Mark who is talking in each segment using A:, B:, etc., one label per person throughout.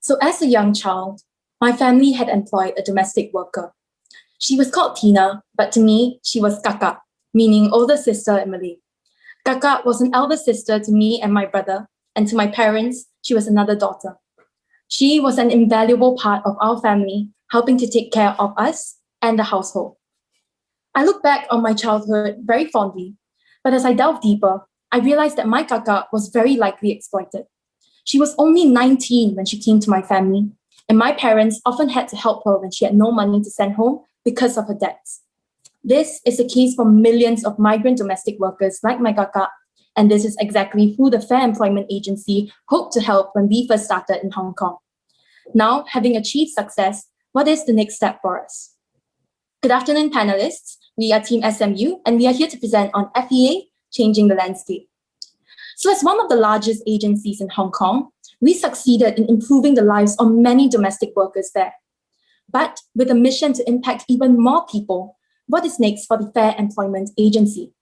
A: So as a young child, my family had employed a domestic worker. She was called Tina, but to me, she was Kakak, meaning older sister in Malay. Kakak was an elder sister to me and my brother, and to my parents, she was another daughter. She was an invaluable part of our family, helping to take care of us and the household. I look back on my childhood very fondly, but as I delve deeper, I realized that my Kakak was very likely exploited. She was only 19 when she came to my family, and my parents often had to help her when she had no money to send home because of her debts. This is the case for millions of migrant domestic workers like my Kakak, and this is exactly who the Fair Employment Agency hoped to help when we first started in Hong Kong. Now, having achieved success, what is the next step for us? Good afternoon, panelists. We are Team SMU, and we are here to present on FEA, Changing the Landscape. So as one of the largest agencies in Hong Kong, we succeeded in improving the lives of many domestic workers there. But with a mission to impact even more people, what is next for the Fair Employment Agency?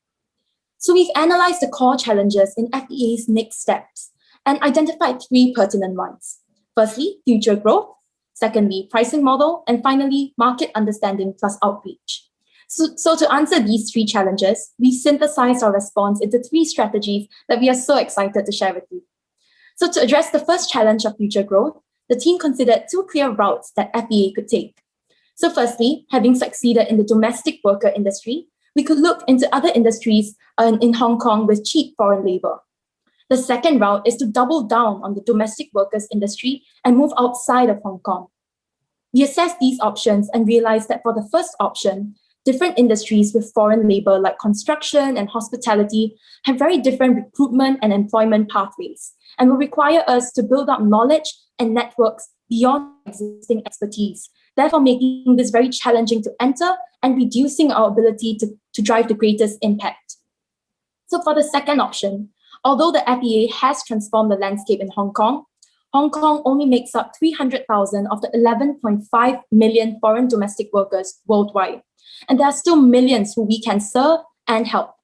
A: So we've analyzed the core challenges in FEA's next steps and identified three pertinent ones. Firstly, future growth. Secondly, pricing model. And finally, market understanding plus outreach. So to answer these three challenges, we synthesized our response into three strategies that we are so excited to share with you. So to address the first challenge of future growth, the team considered two clear routes that FEA could take. So firstly, having succeeded in the domestic worker industry, we could look into other industries in Hong Kong with cheap foreign labor. The second route is to double down on the domestic workers industry and move outside of Hong Kong. We assessed these options and realized that for the first option, different industries with foreign labor like construction and hospitality have very different recruitment and employment pathways and will require us to build up knowledge and networks beyond existing expertise, therefore making this very challenging to enter and reducing our ability to drive the greatest impact. So for the second option, although the FEA has transformed the landscape in Hong Kong only makes up 300,000 of the 11.5 million foreign domestic workers worldwide. And there are still millions who we can serve and help.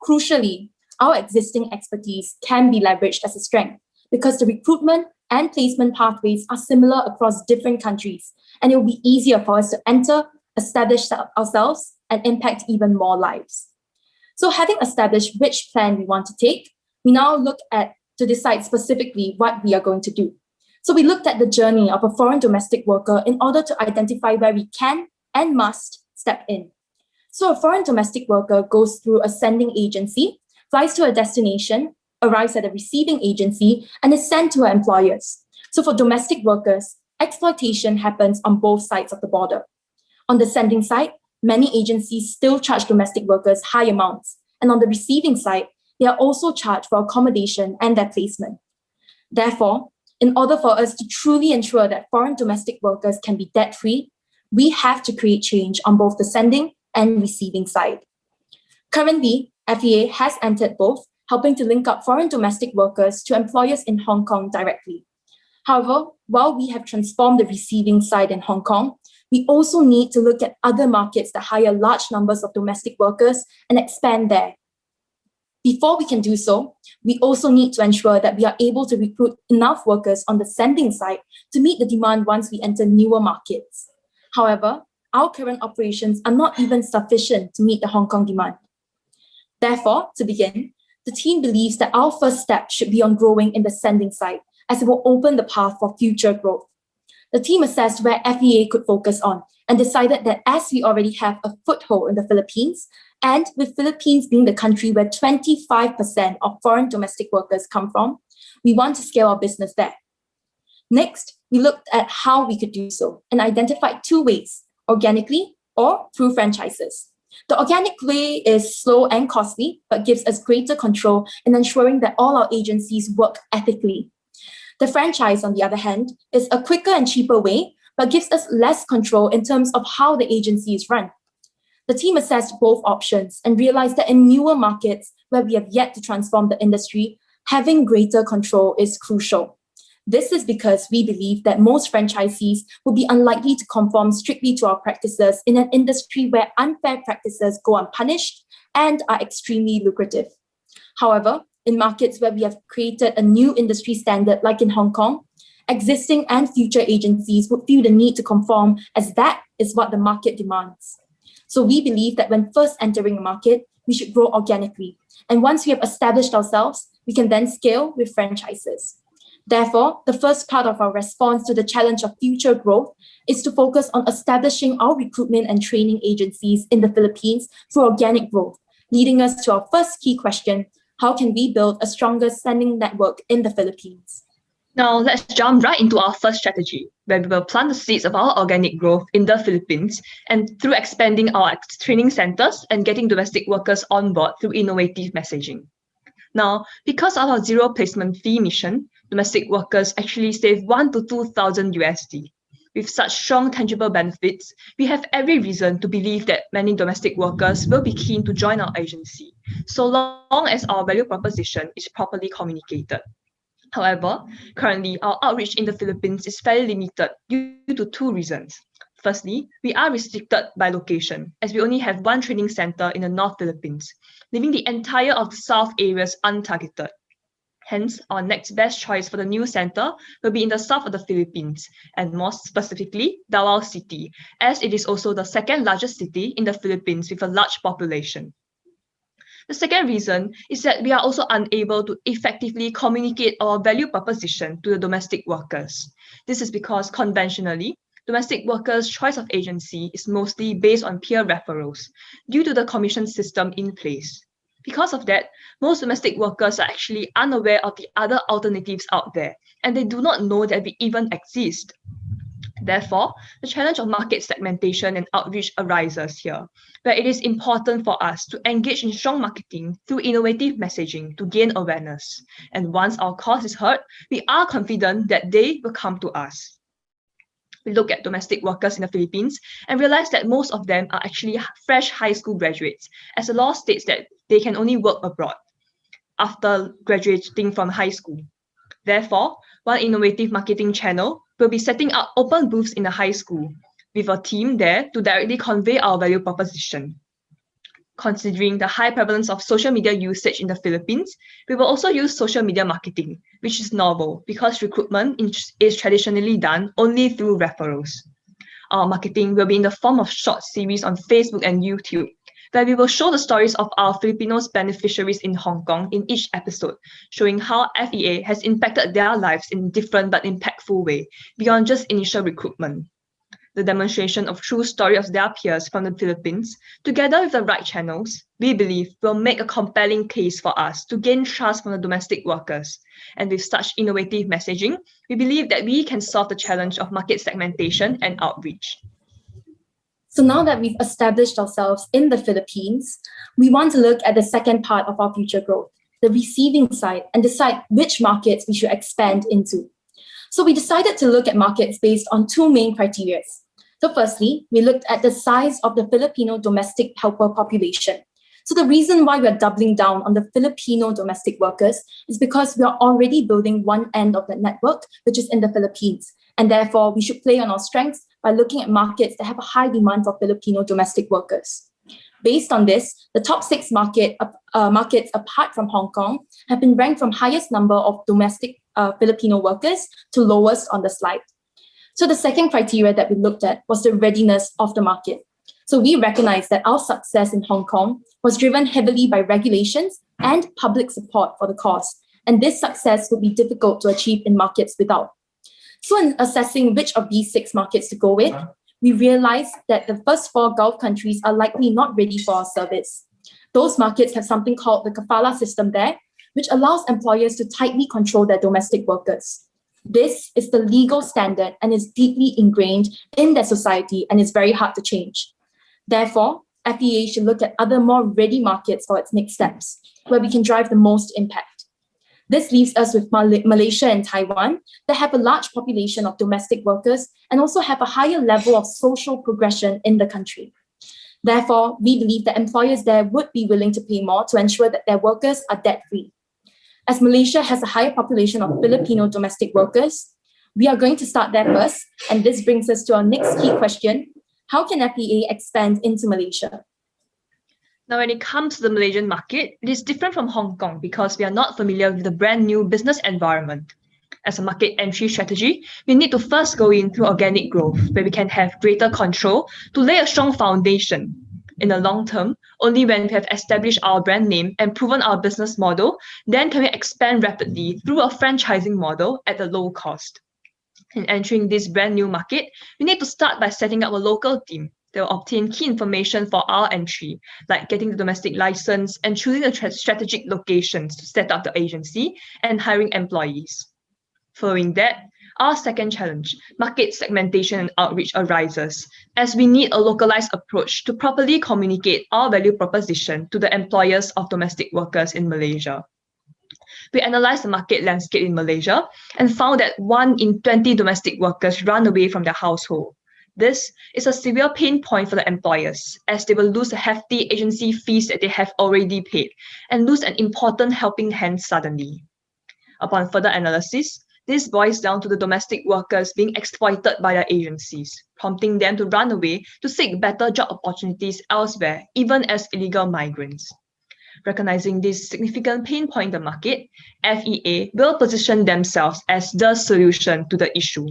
A: Crucially, our existing expertise can be leveraged as a strength because the recruitment and placement pathways are similar across different countries, and it will be easier for us to enter, establish ourselves, and impact even more lives. So having established which plan we want to take, we now look at to decide specifically what we are going to do. So we looked at the journey of a foreign domestic worker in order to identify where we can and must step in. So a foreign domestic worker goes through a sending agency, flies to a destination, arrives at a receiving agency, and is sent to her employers. So for domestic workers, exploitation happens on both sides of the border. On the sending side, many agencies still charge domestic workers high amounts. And on the receiving side, they are also charged for accommodation and their placement. Therefore, in order for us to truly ensure that foreign domestic workers can be debt-free, we have to create change on both the sending and receiving side. Currently, FEA has entered both, helping to link up foreign domestic workers to employers in Hong Kong directly. However, while we have transformed the receiving side in Hong Kong, we also need to look at other markets that hire large numbers of domestic workers and expand there. Before we can do so, we also need to ensure that we are able to recruit enough workers on the sending side to meet the demand once we enter newer markets. However, our current operations are not even sufficient to meet the Hong Kong demand. Therefore, to begin, the team believes that our first step should be on growing in the sending side, as it will open the path for future growth. The team assessed where FEA could focus on and decided that as we already have a foothold in the Philippines, and with Philippines being the country where 25% of foreign domestic workers come from, we want to scale our business there. Next, we looked at how we could do so and identified two ways, organically or through franchises. The organic way is slow and costly, but gives us greater control in ensuring that all our agencies work ethically. The franchise, on the other hand, is a quicker and cheaper way, but gives us less control in terms of how the agency is run. The team assessed both options and realized that in newer markets where we have yet to transform the industry, having greater control is crucial. This is because we believe that most franchisees will be unlikely to conform strictly to our practices in an industry where unfair practices go unpunished and are extremely lucrative. However, in markets where we have created a new industry standard like in Hong Kong, existing and future agencies would feel the need to conform, as that is what the market demands. So we believe that when first entering a market, we should grow organically. And once we have established ourselves, we can then scale with franchises. Therefore, the first part of our response to the challenge of future growth is to focus on establishing our recruitment and training agencies in the Philippines through organic growth, leading us to our first key question: how can we build a stronger sending network in the Philippines?
B: Now, let's jump right into our first strategy, where we will plant the seeds of our organic growth in the Philippines and through expanding our training centers and getting domestic workers on board through innovative messaging. Now, because of our zero placement fee mission, domestic workers actually save 1 to 2,000 USD. With such strong tangible benefits, we have every reason to believe that many domestic workers will be keen to join our agency, so long as our value proposition is properly communicated. However, currently, our outreach in the Philippines is fairly limited due to two reasons. Firstly, we are restricted by location, as we only have one training center in the North Philippines, leaving the entire of the South areas untargeted. Hence, our next best choice for the new center will be in the south of the Philippines, and more specifically, Davao City, as it is also the second largest city in the Philippines with a large population. The second reason is that we are also unable to effectively communicate our value proposition to the domestic workers. This is because conventionally, domestic workers' choice of agency is mostly based on peer referrals due to the commission system in place. Because of that, most domestic workers are actually unaware of the other alternatives out there, and they do not know that we even exist. Therefore, the challenge of market segmentation and outreach arises here, where it is important for us to engage in strong marketing through innovative messaging to gain awareness. And once our cause is heard, we are confident that they will come to us. We look at domestic workers in the Philippines and realize that most of them are actually fresh high school graduates, as the law states that they can only work abroad after graduating from high school. Therefore, one innovative marketing channel will be setting up open booths in the high school with a team there to directly convey our value proposition. Considering the high prevalence of social media usage in the Philippines, we will also use social media marketing, which is novel because recruitment is traditionally done only through referrals. Our marketing will be in the form of short series on Facebook and YouTube, where we will show the stories of our Filipinos beneficiaries in Hong Kong in each episode, showing how FEA has impacted their lives in a different but impactful way, beyond just initial recruitment. The demonstration of true stories of their peers from the Philippines, together with the right channels, we believe will make a compelling case for us to gain trust from the domestic workers. And with such innovative messaging, we believe that we can solve the challenge of market segmentation and outreach.
A: So now that we've established ourselves in the Philippines, we want to look at the second part of our future growth, the receiving side, and decide which markets we should expand into. So we decided to look at markets based on two main criteria. So firstly, we looked at the size of the Filipino domestic helper population. So the reason why we're doubling down on the Filipino domestic workers is because we are already building one end of the network, which is in the Philippines. And therefore, we should play on our strengths by looking at markets that have a high demand for Filipino domestic workers. Based on this, the top 6 markets apart from Hong Kong have been ranked from highest number of domestic Filipino workers to lowest on the slide. So the second criteria that we looked at was the readiness of the market. So we recognize that our success in Hong Kong was driven heavily by regulations and public support for the cause. And this success would be difficult to achieve in markets without. So in assessing which of these 6 markets to go with, we realized that the first 4 Gulf countries are likely not ready for our service. Those markets have something called the kafala system there, which allows employers to tightly control their domestic workers. This is the legal standard and is deeply ingrained in their society and is very hard to change. Therefore, FEA should look at other more ready markets for its next steps, where we can drive the most impact. This leaves us with Malaysia and Taiwan that have a large population of domestic workers and also have a higher level of social progression in the country. Therefore, we believe that employers there would be willing to pay more to ensure that their workers are debt-free. As Malaysia has a higher population of Filipino domestic workers, we are going to start there first, and this brings us to our next key question: how can FEA expand into Malaysia?
B: Now, when it comes to the Malaysian market, it is different from Hong Kong because we are not familiar with the brand new business environment. As a market entry strategy, we need to first go in through organic growth, where we can have greater control to lay a strong foundation. In the long term, only when we have established our brand name and proven our business model, then can we expand rapidly through a franchising model at a low cost. In entering this brand new market, we need to start by setting up a local team. They will obtain key information for our entry, like getting the domestic license and choosing the strategic locations to set up the agency and hiring employees. Following that, our second challenge, market segmentation and outreach, arises as we need a localized approach to properly communicate our value proposition to the employers of domestic workers in Malaysia. We analysed the market landscape in Malaysia and found that 1 in 20 domestic workers run away from their household. This is a severe pain point for the employers, as they will lose the hefty agency fees that they have already paid and lose an important helping hand suddenly. Upon further analysis, this boils down to the domestic workers being exploited by their agencies, prompting them to run away to seek better job opportunities elsewhere, even as illegal migrants. Recognizing this significant pain point in the market, FEA will position themselves as the solution to the issue.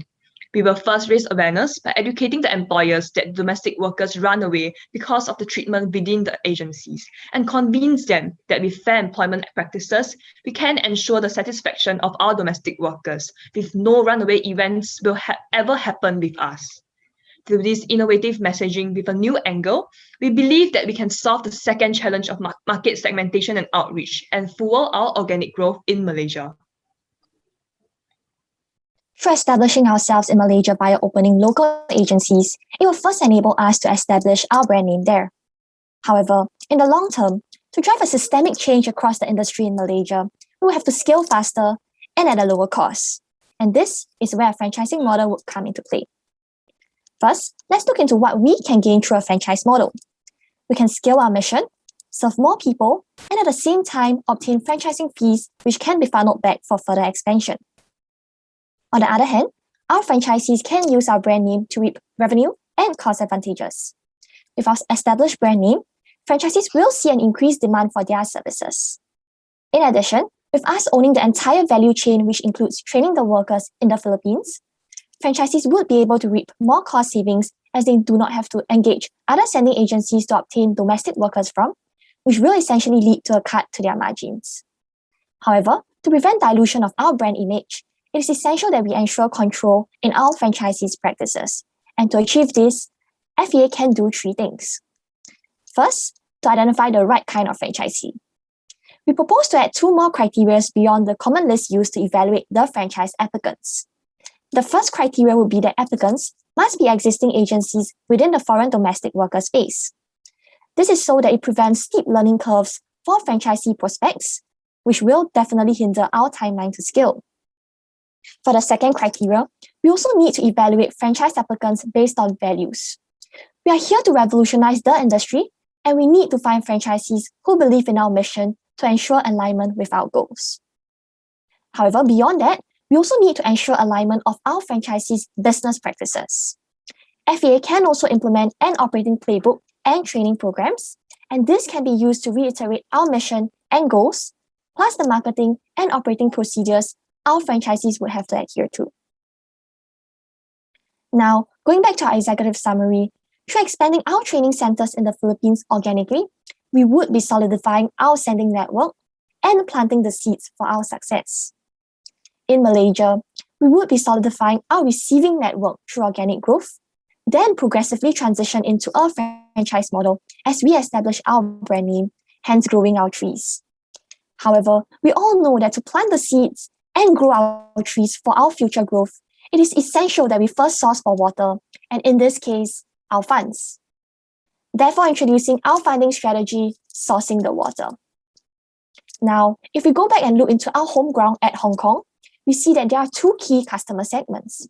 B: We will first raise awareness by educating the employers that domestic workers run away because of the treatment within the agencies and convince them that with fair employment practices, we can ensure the satisfaction of our domestic workers, with no runaway events will ever happen with us. Through this innovative messaging with a new angle, we believe that we can solve the second challenge of market segmentation and outreach and fuel our organic growth in Malaysia.
C: Through establishing ourselves in Malaysia via opening local agencies, it will first enable us to establish our brand name there. However, in the long term, to drive a systemic change across the industry in Malaysia, we will have to scale faster and at a lower cost. And this is where a franchising model would come into play. First, let's look into what we can gain through a franchise model. We can scale our mission, serve more people, and at the same time obtain franchising fees which can be funneled back for further expansion. On the other hand, our franchisees can use our brand name to reap revenue and cost advantages. With our established brand name, franchisees will see an increased demand for their services. In addition, with us owning the entire value chain, which includes training the workers in the Philippines, franchisees would be able to reap more cost savings as they do not have to engage other sending agencies to obtain domestic workers from, which will essentially lead to a cut to their margins. However, to prevent dilution of our brand image, it is essential that we ensure control in our franchisees' practices. And to achieve this, FEA can do 3 things. First, to identify the right kind of franchisee. We propose to add 2 more criteria beyond the common list used to evaluate the franchise applicants. The first criteria would be that applicants must be existing agencies within the foreign domestic worker space. This is so that it prevents steep learning curves for franchisee prospects, which will definitely hinder our timeline to scale. For the second criteria, we also need to evaluate franchise applicants based on values. We are here to revolutionize the industry, and we need to find franchisees who believe in our mission to ensure alignment with our goals. However, beyond that, we also need to ensure alignment of our franchisees' business practices. FEA can also implement an operating playbook and training programs, and this can be used to reiterate our mission and goals, plus the marketing and operating procedures our franchisees would have to adhere to. Now, going back to our executive summary, through expanding our training centers in the Philippines organically, we would be solidifying our sending network and planting the seeds for our success. In Malaysia, we would be solidifying our receiving network through organic growth, then progressively transition into a franchise model as we establish our brand name, hence growing our trees. However, we all know that to plant the seeds and grow our trees for our future growth, it is essential that we first source for water, and in this case, our funds. Therefore, introducing our funding strategy, sourcing the water. Now, if we go back and look into our home ground at Hong Kong, we see that there are 2 key customer segments.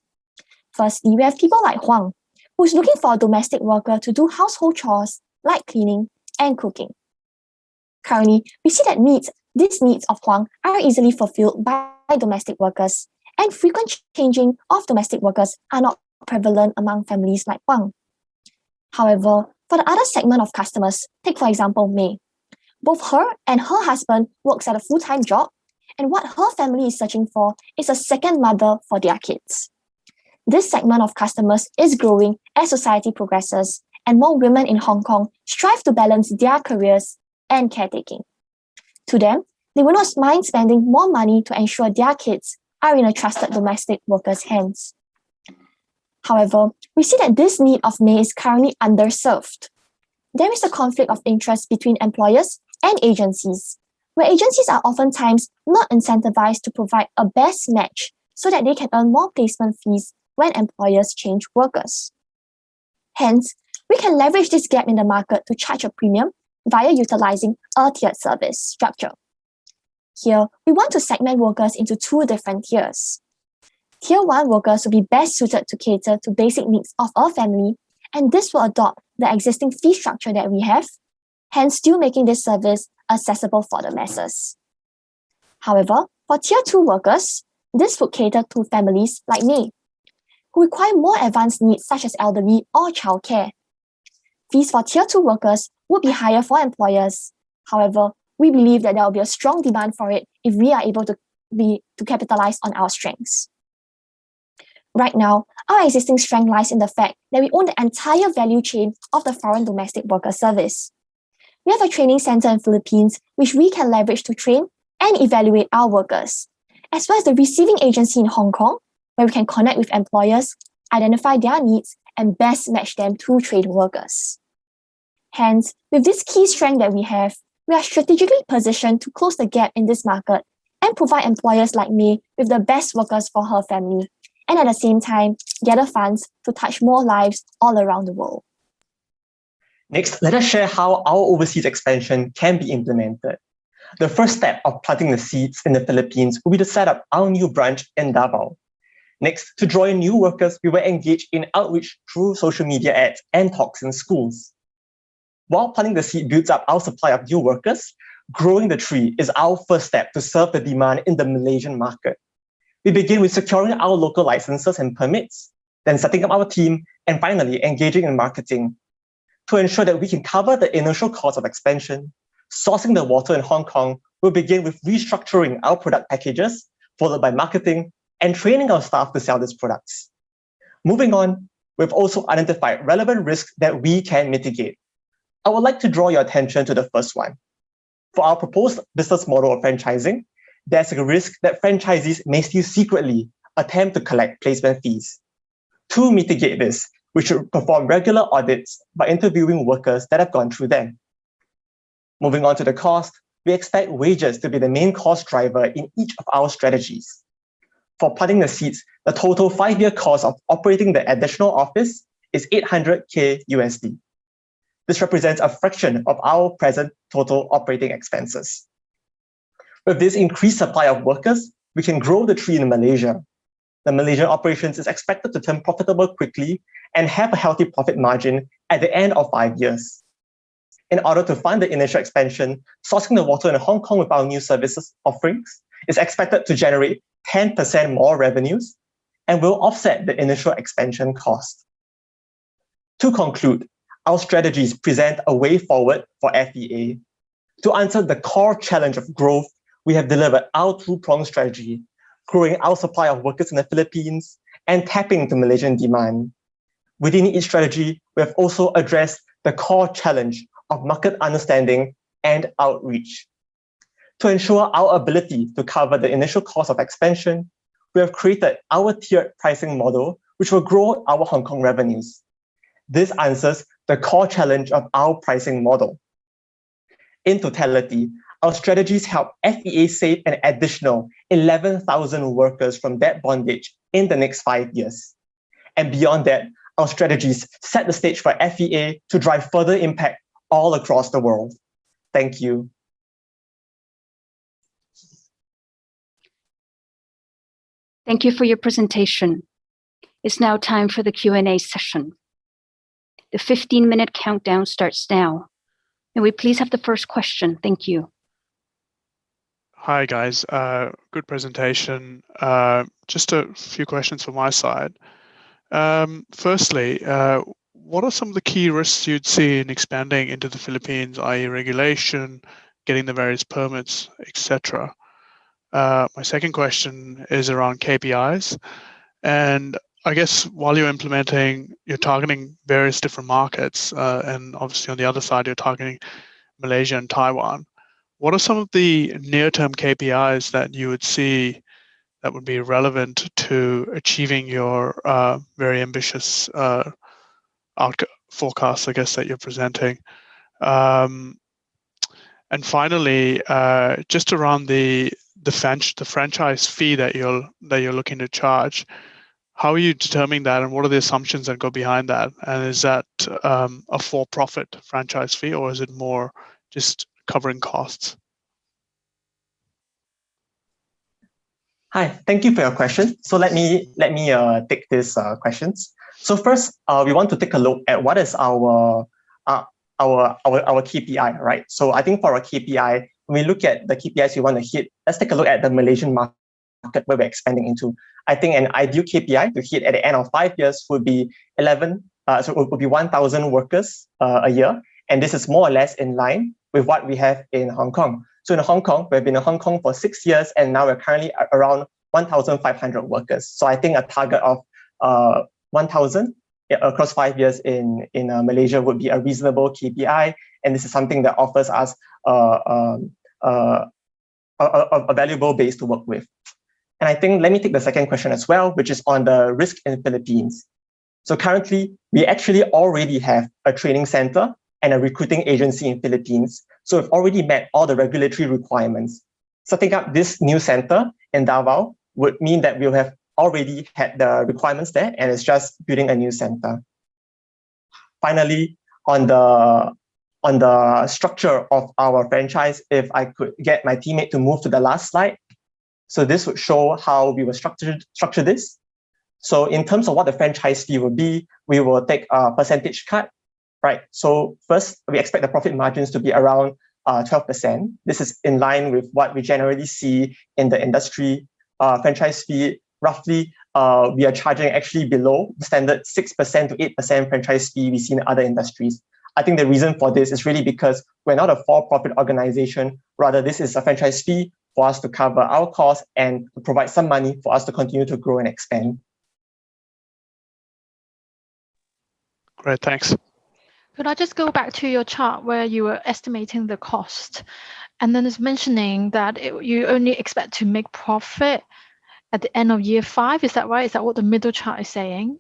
C: Firstly, we have people like Huang, who is looking for a domestic worker to do household chores like cleaning and cooking. Currently, we see that these needs of Huang are easily fulfilled by domestic workers, and frequent changing of domestic workers are not prevalent among families like Huang. However, for the other segment of customers, take for example May. Both her and her husband works at a full-time job, and what her family is searching for is a second mother for their kids. This segment of customers is growing as society progresses, and more women in Hong Kong strive to balance their careers and caretaking. To them, they will not mind spending more money to ensure their kids are in a trusted domestic worker's hands. However, we see that this need of May is currently underserved. There is a conflict of interest between employers and agencies, where agencies are oftentimes not incentivized to provide a best match so that they can earn more placement fees when employers change workers. Hence, we can leverage this gap in the market to charge a premium via utilizing a tiered service structure. Here, we want to segment workers into two different tiers. Tier 1 workers will be best suited to cater to basic needs of a family, and this will adopt the existing fee structure that we have, hence still making this service accessible for the masses. However, for Tier 2 workers, this would cater to families like May, who require more advanced needs such as elderly or childcare. Fees for Tier 2 workers would be higher for employers. However, we believe that there will be a strong demand for it if we are able to capitalize on our strengths. Right now, our existing strength lies in the fact that we own the entire value chain of the foreign domestic worker service. We have a training center in Philippines which we can leverage to train and evaluate our workers, as well as the receiving agency in Hong Kong, where we can connect with employers, identify their needs, and best match them to trained workers. Hence, with this key strength that we have, we are strategically positioned to close the gap in this market and provide employers like May with the best workers for her family, and at the same time, gather funds to touch more lives all around the world.
D: Next, let us share how our overseas expansion can be implemented. The first step of planting the seeds in the Philippines will be to set up our new branch in Davao. Next, to draw in new workers, we will engage in outreach through social media ads and talks in schools. While planting the seed builds up our supply of new workers, growing the tree is our first step to serve the demand in the Malaysian market. We begin with securing our local licenses and permits, then setting up our team, and finally engaging in marketing. To ensure that we can cover the initial cost of expansion, sourcing the water in Hong Kong will begin with restructuring our product packages, followed by marketing and training our staff to sell these products. Moving on, we've also identified relevant risks that we can mitigate. I would like to draw your attention to the first one. For our proposed business model of franchising, there's a risk that franchisees may still secretly attempt to collect placement fees. To mitigate this, we should perform regular audits by interviewing workers that have gone through them. Moving on to the cost, we expect wages to be the main cost driver in each of our strategies. For planting the seeds, the total 5-year cost of operating the additional office is $800K USD. This represents a fraction of our present total operating expenses. With this increased supply of workers, we can grow the tree in Malaysia. The Malaysian operations is expected to turn profitable quickly and have a healthy profit margin at the end of 5 years. In order to fund the initial expansion, sourcing the water in Hong Kong with our new services offerings is expected to generate 10% more revenues and will offset the initial expansion cost. To conclude, our strategies present a way forward for FEA. To answer the core challenge of growth, we have delivered our two-pronged strategy, growing our supply of workers in the Philippines and tapping into Malaysian demand. Within each strategy, we have also addressed the core challenge of market understanding and outreach. To ensure our ability to cover the initial cost of expansion, we have created our tiered pricing model, which will grow our Hong Kong revenues. This answers the core challenge of our pricing model. In totality, our strategies help FEA save an additional 11,000 workers from debt bondage in the next 5 years. And beyond that, our strategies set the stage for FEA to drive further impact all across the world. Thank you.
E: Thank you for your presentation. It's now time for the Q&A session. The 15-minute countdown starts now. May we please have the first question? Thank you.
F: Hi guys, good presentation. Just a few questions from my side. Firstly, what are some of the key risks you'd see in expanding into the Philippines, i.e. regulation, getting the various permits, etc.? My second question is around KPIs. And I guess while you're implementing, you're targeting various different markets, and obviously on the other side, you're targeting Malaysia and Taiwan. What are some of the near-term KPIs that you would see that would be relevant to achieving your very ambitious forecast, I guess, that you're presenting? And finally, just around the franchise fee that you're looking to charge, how are you determining that, and what are the assumptions that go behind that? And is that a for-profit franchise fee, or is it more just covering costs?
D: Hi, thank you for your question. So let me take these questions. So first, we want to take a look at what is our KPI, right? So I think for our KPI, when we look at the KPIs we want to hit, let's take a look at the Malaysian market where we're expanding into. I think an ideal KPI to hit at the end of 5 years would be 1,000 workers a year, and this is more or less in line with what we have in Hong Kong. So in Hong Kong, we've been in Hong Kong for 6 years, and now we're currently around 1,500 workers. So I think a target of 1,000 across 5 years in Malaysia would be a reasonable KPI, and this is something that offers us a valuable base to work with. And I think, let me take the second question as well, which is on the risk in the Philippines. So currently, we actually already have a training center and a recruiting agency in Philippines. So we've already met all the regulatory requirements. Setting up this new center in Davao would mean that we'll have already had the requirements there, and it's just building a new center. Finally, on the structure of our franchise, if I could get my teammate to move to the last slide. So this would show how we will structure this. So in terms of what the franchise fee will be, we will take a percentage cut, right? So first, we expect the profit margins to be around 12%. This is in line with what we generally see in the industry. Franchise fee, roughly, we are charging actually below the standard 6% to 8% franchise fee we see in other industries. I think the reason for this is really because we're not a for-profit organization. Rather, this is a franchise fee for us to cover our costs and to provide some money for us to continue to grow and expand.
F: Great, thanks.
G: Could I just go back to your chart where you were estimating the cost, and then it's mentioning that you only expect to make profit at the end of year 5? Is that right? Is that what the middle chart is saying?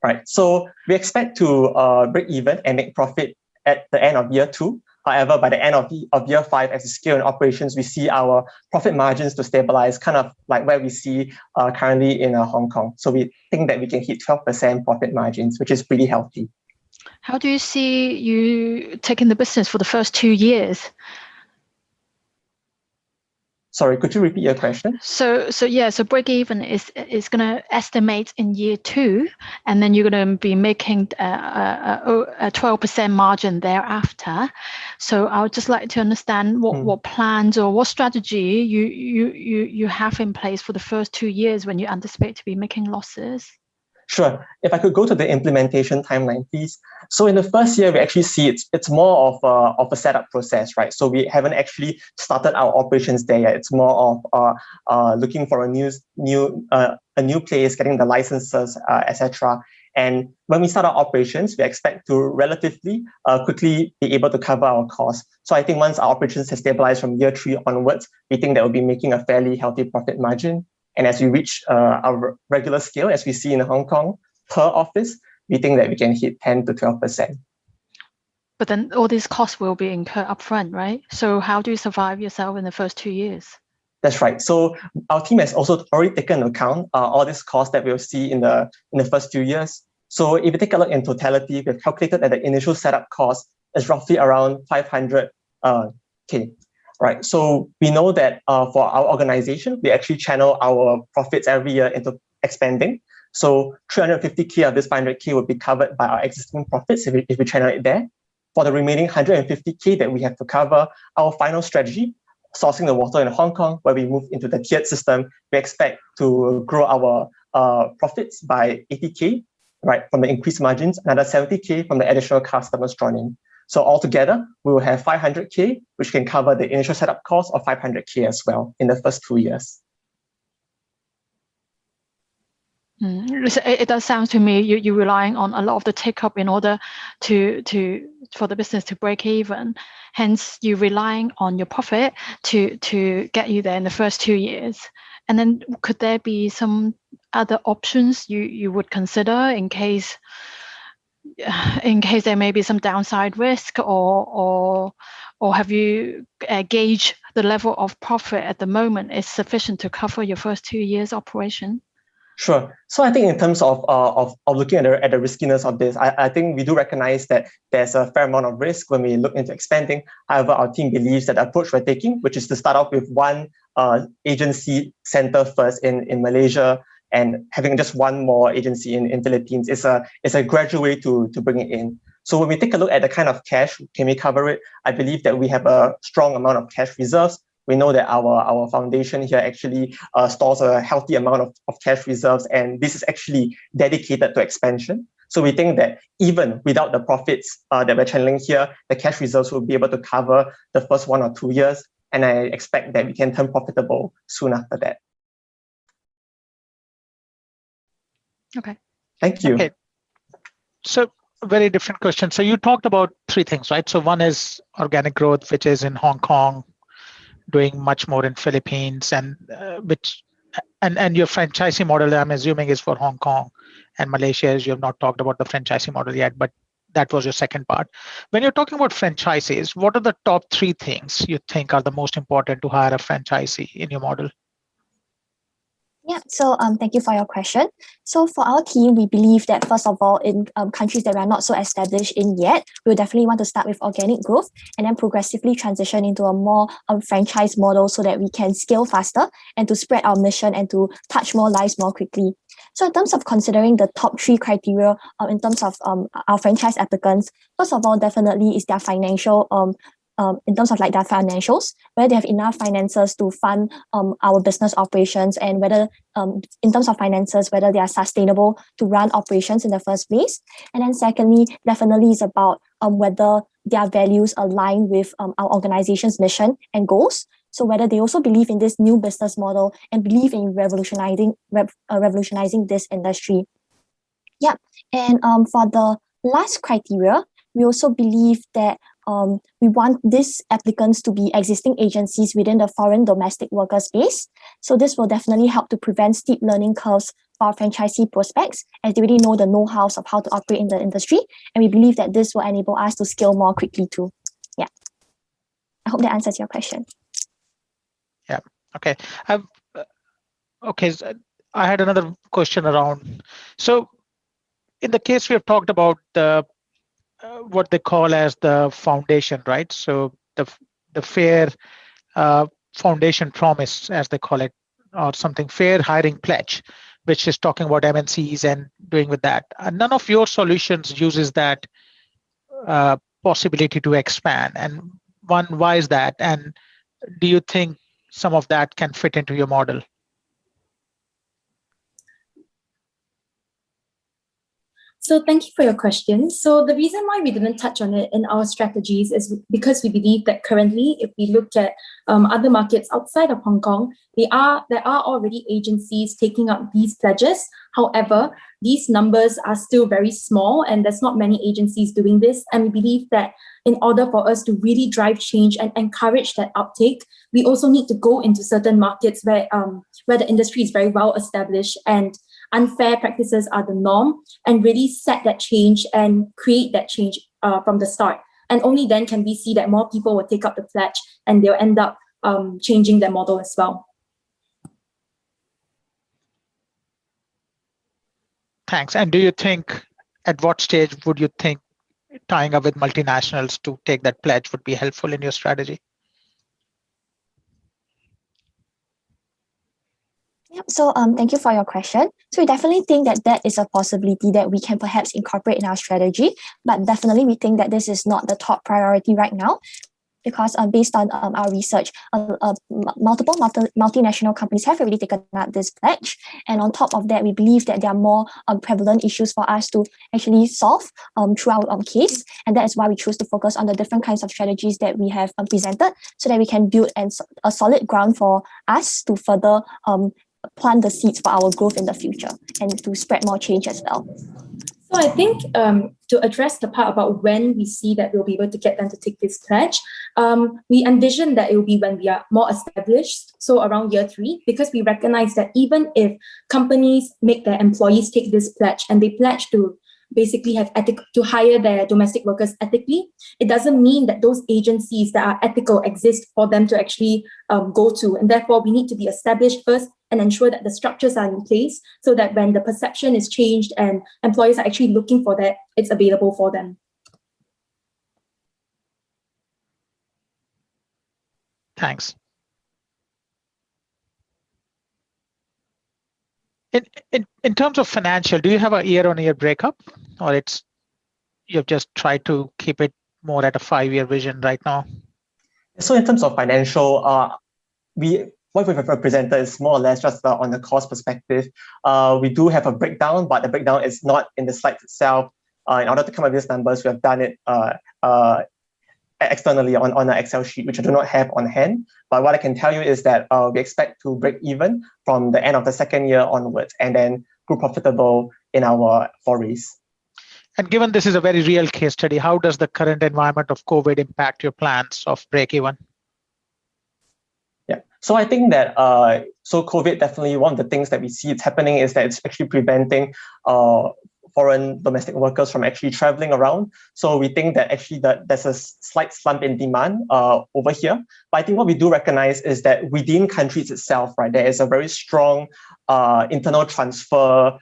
D: Right. So we expect to break even and make profit at the end of year 2. However, by the end of year 5, as we scale in operations, we see our profit margins to stabilize, kind of like where we see currently in Hong Kong. So we think that we can hit 12% profit margins, which is pretty healthy.
G: How do you see you taking the business for the first 2 years?
D: Sorry, could you repeat your question?
G: So break even is going to estimate in year 2, and then you're going to be making a 12% margin thereafter. So I would just like to understand what plans or what strategy you have in place for the first 2 years when you anticipate to be making losses.
D: Sure. If I could go to the implementation timeline, please. So in the first year, we actually see it's more of a setup process, right? So we haven't actually started our operations there yet. It's more of looking for a new place, getting the licenses, etc. And when we start our operations, we expect to relatively quickly be able to cover our costs. So I think once our operations have stabilized from year 3 onwards, we think that we'll be making a fairly healthy profit margin. And as we reach our regular scale, as we see in Hong Kong per office, we think that we can hit 10 to 12%.
G: But then all these costs will be incurred upfront, right? So how do you survive yourself in the first 2 years?
D: That's right. So our team has also already taken into account all these costs that we'll see in the first 2 years. So if you take a look in totality, we've calculated that the initial setup cost is roughly around 500K. Right. So we know that for our organization, we actually channel our profits every year into expanding. So 350K of this 500K would be covered by our existing profits if we channel it there. For the remaining 150K that we have to cover, our final strategy, sourcing the water in Hong Kong, where we move into the tiered system, we expect to grow our profits by 80K, right, from the increased margins, another 70K from the additional customers drawn in. So altogether, we will have 500K, which can cover the initial setup cost of 500K as well in the first 2 years.
G: It does sound to me you're relying on a lot of the take up in order for the business to break even. Hence, you're relying on your profit to get you there in the first 2 years. And then could there be some other options you would consider in case there may be some downside risk, or have you gauged the level of profit at the moment is sufficient to cover your first 2 years operation?
D: Sure. So I think in terms of looking at the riskiness of this, I think we do recognize that there's a fair amount of risk when we look into expanding. However, our team believes that the approach we're taking, which is to start off with one agency center first in Malaysia and having just one more agency in Philippines, is a gradual way to bring it in. So when we take a look at the kind of cash, can we cover it? I believe that we have a strong amount of cash reserves. We know that our foundation here actually stores a healthy amount of cash reserves, and this is actually dedicated to expansion. So we think that even without the profits that we're channeling here, the cash reserves will be able to cover the first 1 or 2 years, and I expect that we can turn profitable soon after that.
G: Okay.
D: Thank you.
H: Okay. So very different question. So you talked about 3 things, right? So one is organic growth, which is in Hong Kong, doing much more in Philippines, and your franchising model, I'm assuming, is for Hong Kong and Malaysia, as you have not talked about the franchising model yet, but that was your second part. When you're talking about franchises, what are the top 3 things you think are the most important to hire a franchisee in your model?
C: Yeah, so thank you for your question. So for our team, we believe that first of all, in countries that we are not so established in yet, we'll definitely want to start with organic growth and then progressively transition into a more franchise model so that we can scale faster and to spread our mission and to touch more lives more quickly. So in terms of considering the top 3 criteria in terms of our franchise applicants, first of all, definitely is their financial in terms of like their financials, whether they have enough finances to fund our business operations, and whether in terms of finances, whether they are sustainable to run operations in the first place. And then secondly, definitely is about whether their values align with our organization's mission and goals. So whether they also believe in this new business model and believe in revolutionizing this industry. Yeah, and for the last criteria, we also believe that we want these applicants to be existing agencies within the foreign domestic worker space. So this will definitely help to prevent steep learning curves for our franchisee prospects, as they already know the know-hows of how to operate in the industry. And we believe that this will enable us to scale more quickly too. Yeah. I hope that answers your question.
H: Yeah. Okay. So I had another question around. So in the case we have talked about the what they call as the foundation, right? So the fair foundation promise, as they call it, or something, fair hiring pledge, which is talking about MNCs and doing with that. None of your solutions uses that possibility to expand. And one, why is that? And do you think some of that can fit into your model?
A: So thank you for your question. So the reason why we didn't touch on it in our strategies is because we believe that currently, if we look at other markets outside of Hong Kong, there are already agencies taking up these pledges. However, these numbers are still very small and there's not many agencies doing this. And we believe that in order for us to really drive change and encourage that uptake, we also need to go into certain markets where the industry is very well established and unfair practices are the norm, and really set that change and create that change from the start. And only then can we see that more people will take up the pledge and they'll end up changing their model as well.
H: Thanks. And do you think, at what stage would you think tying up with multinationals to take that pledge would be helpful in your strategy?
C: Yep. So thank you for your question. So we definitely think that that is a possibility that we can perhaps incorporate in our strategy, but definitely we think that this is not the top priority right now. because based on our research, multiple multinational companies have already taken up this pledge. And on top of that, we believe that there are more prevalent issues for us to actually solve through our case. And that is why we choose to focus on the different kinds of strategies that we have presented, so that we can build a solid ground for us to further plant the seeds for our growth in the future and to spread more change as well.
A: So I think to address the part about when we see that we'll be able to get them to take this pledge, we envision that it will be when we are more established, so around year 3, because we recognize that even if companies make their employees take this pledge and they pledge to basically to hire their domestic workers ethically, it doesn't mean that those agencies that are ethical exist for them to actually go to. And therefore, we need to be established first and ensure that the structures are in place so that when the perception is changed and employers are actually looking for that, it's available for them.
H: Thanks. In terms of financial, do you have a year-on-year breakup, or you've just tried to keep it more at a 5-year vision right now?
D: So in terms of financial, what we've presented is more or less just on the cost perspective. We do have a breakdown, but the breakdown is not in the slides itself. In order to come up with these numbers, we have done it externally on an Excel sheet, which I do not have on hand. But what I can tell you is that we expect to break even from the end of the 2nd year onwards, and then grow profitable in our forays.
H: And given this is a very real case study, how does the current environment of COVID impact your plans of break even?
D: Yeah, so I think that so COVID, definitely one of the things that we see it's happening is that it's actually preventing foreign domestic workers from actually traveling around. So we think that actually there's a slight slump in demand over here. But I think what we do recognize is that within countries itself, right, there is a very strong internal transfer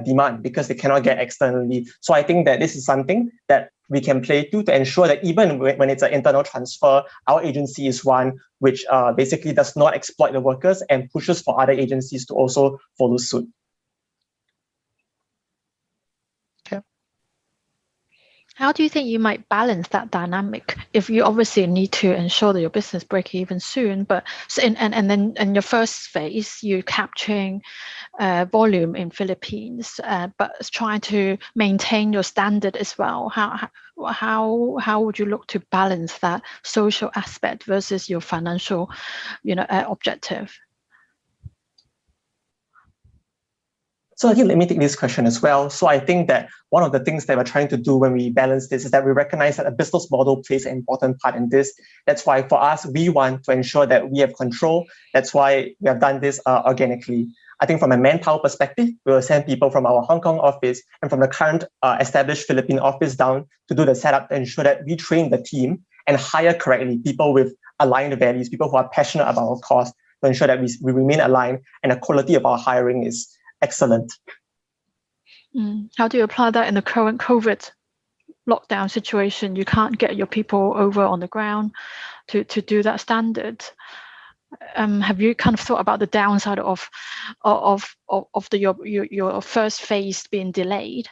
D: demand because they cannot get externally. So I think that this is something that we can play to ensure that even when it's an internal transfer, our agency is one which basically does not exploit the workers and pushes for other agencies to also follow suit.
G: How do you think you might balance that dynamic if you obviously need to ensure that your business break even soon, but and then in your first phase you're capturing volume in Philippines, but trying to maintain your standard as well? How would you look to balance that social aspect versus your financial, objective?
D: So again, let me take this question as well. So I think that one of the things that we're trying to do when we balance this is that we recognize that a business model plays an important part in this. That's why for us, we want to ensure that we have control. That's why we have done this organically. I think from a manpower perspective, we will send people from our Hong Kong office and from the current established Philippine office down to do the setup to ensure that we train the team and hire correctly people with aligned values, people who are passionate about our cause, to ensure that we remain aligned and the quality of our hiring is excellent.
G: How do you apply that in the current COVID lockdown situation? You can't get your people over on the ground to do that standard. Have you kind of thought about the downside of your first phase being delayed?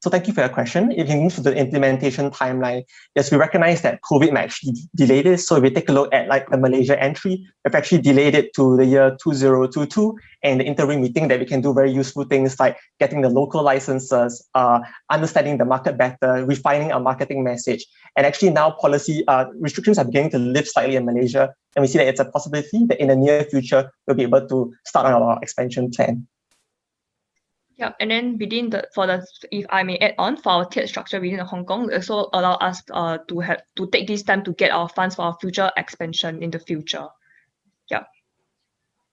D: So thank you for your question. If you move to the implementation timeline, yes, we recognize that COVID might actually delay this. So if we take a look at like the Malaysia entry, we've actually delayed it to the year 2022. And in the interim, we think that we can do very useful things like getting the local licenses, understanding the market better, refining our marketing message. And actually now policy restrictions are beginning to lift slightly in Malaysia. And we see that it's a possibility that in the near future, we'll be able to start on our expansion plan.
B: Yeah, and then if I may add on, for our tiered structure within Hong Kong, it also allow us to take this time to get our funds for our future expansion in the future. Yeah,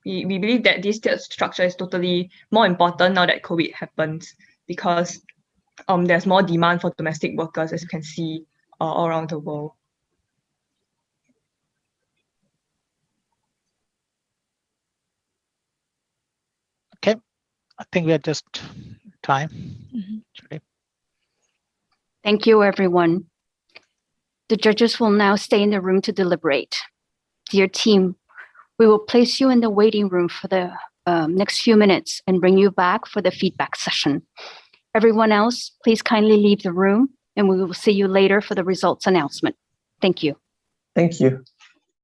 B: we believe that this tiered structure is totally more important now that COVID happens, because there's more demand for domestic workers, as you can see all around the world.
H: Okay. I think we are just time.
E: Thank you, everyone. The judges will now stay in the room to deliberate. Dear team, we will place you in the waiting room for the next few minutes and bring you back for the feedback session. Everyone else, please kindly leave the room, and we will see you later for the results announcement. Thank you.
D: Thank you.